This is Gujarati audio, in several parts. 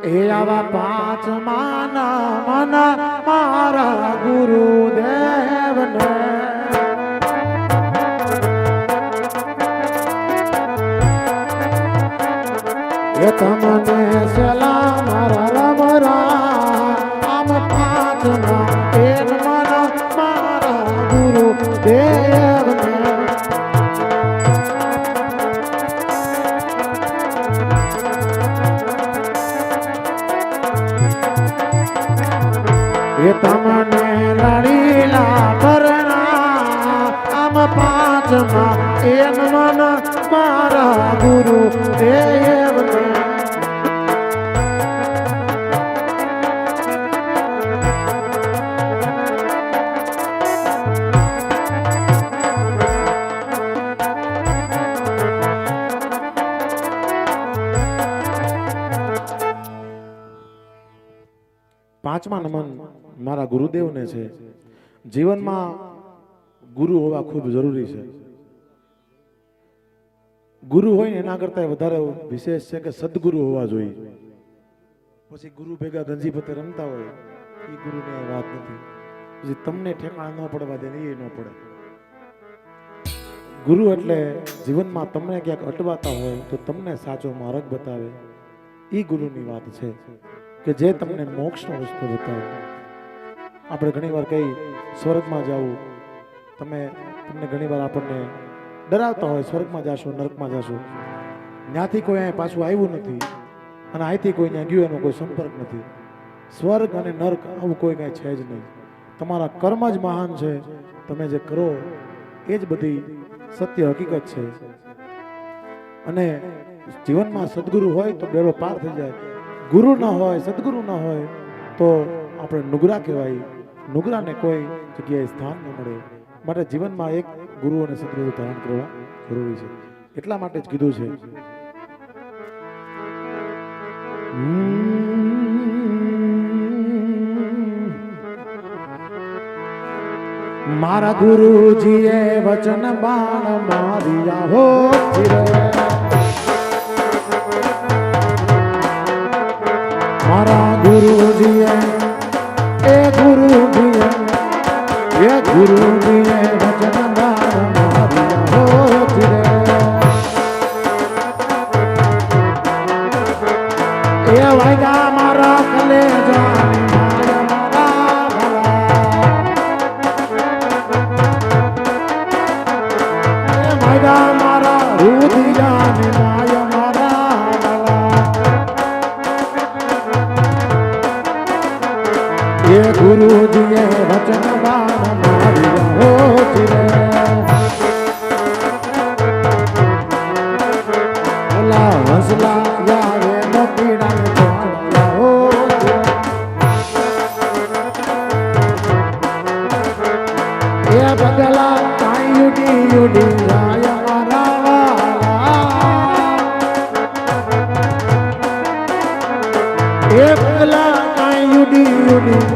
એ આવા પાંચ માના મના મારા ગુરુદેવને એ તમને સલા મારા રમરા આમ પાંચ ના એક મના મારા ગુરુદેવને એ તમને લડીલા કરના આમ પાંચમાં એક મન મારા ગુરુ દેવને પાંચમા નમન મારા ગુરુદેવને છે. જીવનમાં ગુરુ હોવા ખૂબ જરૂરી છે. ગુરુ હોય ને એના કરતા વધારે વિશેષ છે કે સદગુરુ હોવા જોઈએ. પછી ગુરુ ભેગા ગંજીપતે રમતા હોય એ ગુરુની વાત નથી. પછી તમને ઠેકાણા ન પડવા દે એ ન પડે. ગુરુ એટલે જીવનમાં તમને ક્યાંક અટવાતા હોય તો તમને સાચો માર્ગ બતાવે એ ગુરુની વાત છે કે જે તમને મોક્ષનો રસ્તો બતાવે. આપણે ઘણીવાર કહી સ્વર્ગમાં જાવું, તમને ઘણીવાર આપણને ડરાવતા હોય સ્વર્ગમાં જાશો નરકમાં જાશો. ત્યાંથી કોઈ અહીંયા પાછું આવ્યું નથી અને અહીંથી કોઈ ત્યાં ગયું એનો કોઈ સંપર્ક નથી. સ્વર્ગ અને નર્ક આવું કોઈ કાંઈ છે જ નહીં. તમારા કર્મ જ મહાન છે. તમે જે કરો એ જ બધી સત્ય હકીકત છે. અને જીવનમાં સદગુરુ હોય તો બેડો પાર થઈ જાય. ગુરુ ન હોય, સદગુરુ ન હોય તો આપણે નુગરા કહેવાય. નુગરાને કોઈ જગ્યાએ સ્થાન ન મળે. માટે જીવનમાં એક ગુરુ અને સદગુરુ ધારણ કરવા જરૂરી છે. એટલા માટે જ કીધું છે મારા ગુરુજીએ વચન બાણ માર્યા હો મારા ગુરુજીએ એ ગુરુજીએ વચન બાણ માર્યા હો એ વાયગા મારા કલેજા મારા રુધિરાને માય મારા એ ગુરુજીએ વચન બાણ માર્યા હો ચિરે ઓલા હસલા યારે નકીડાને જોડ્યા હો એ બદલા કાઈ યુડી જાય એ બદલા કાઈ યુડી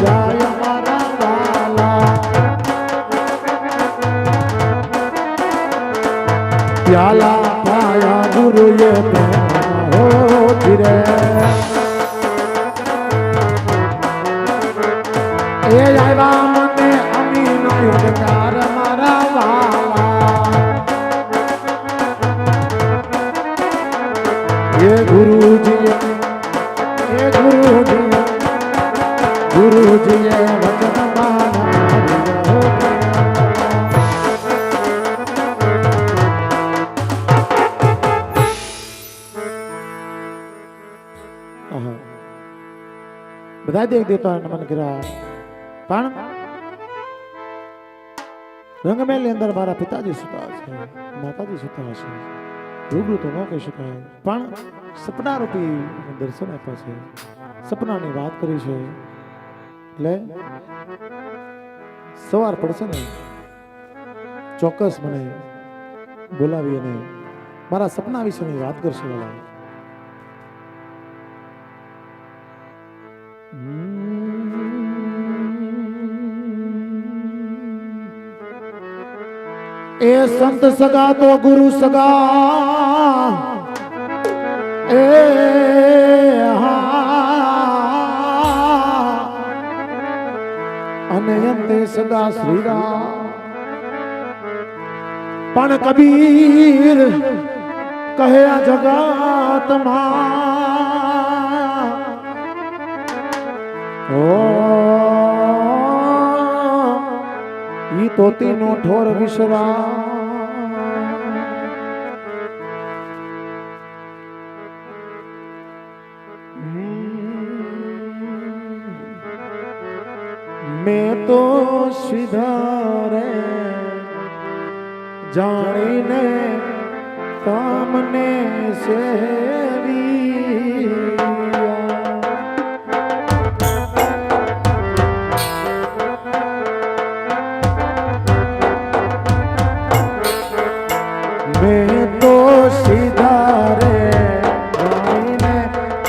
જાય મારા વાલા પ્યાલા પાયા ગુરુએ હો ધીરે એ આવ્યા મને અમીનો યોગકાર મારા વાલા એ ગુરુજી ગુરુજીએ વચન બાણ માર્યા હો. બધા દેવ દેવતા નમન કર્યા. પણ રંગમેલની અંદર મારા પિતાજી સુતા છે, માતાજી સુતા છે. રૂબરૂ તો ન કહી શકાય પણ સપના રૂપી દર્શન આપ્યા છે. સપનાની વાત કરી છે એટલે સવાર પડશે ને ચોક્કસ મને બોલાવી અને મારા સપના વિશેની વાત કરશે. એ સંત સગા તો ગુરુ સગા એ હા અને અંતે સદા શ્રી રામ. પણ કબીર કહે આ જગતમાં ઓ ઈ તોતીનો ઠોર વિસરા. મેં તો સિધારે જાણીને કામને સેવિયા. મેં તો સિધારે જાણીને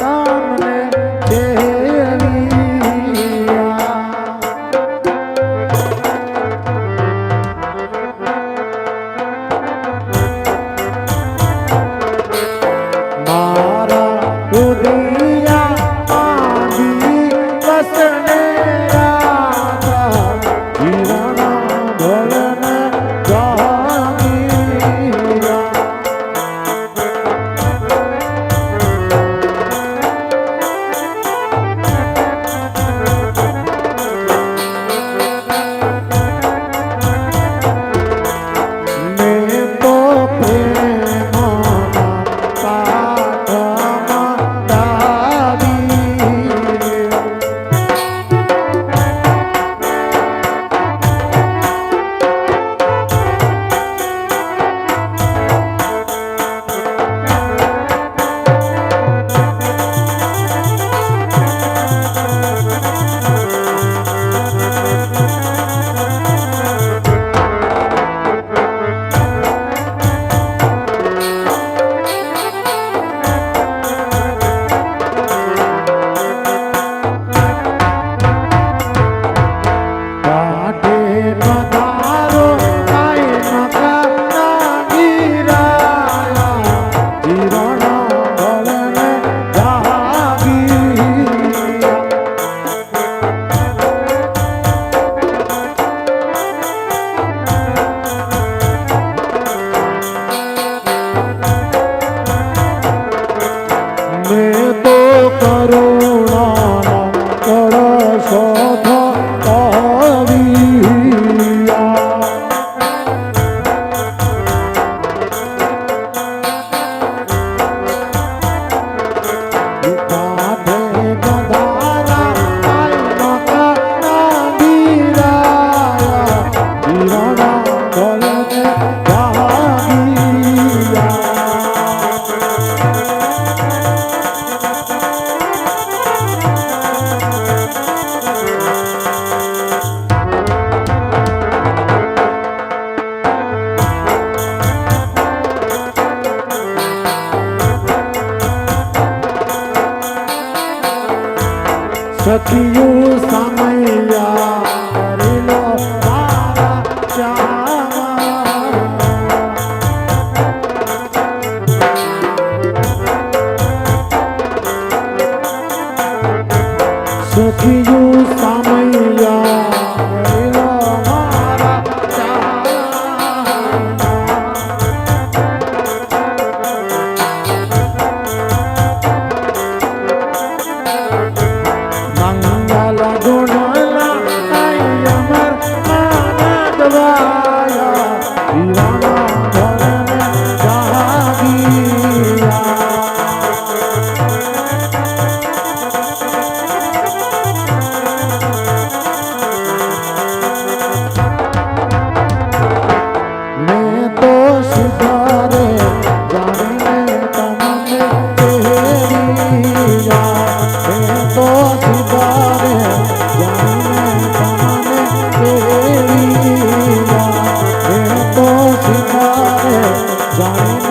કામને સેવિયા. સખિયું સમૈયા કરેલો મારા ચાવા. સખિયું સમૈયા કરેલો મારા ચાવા. Johnny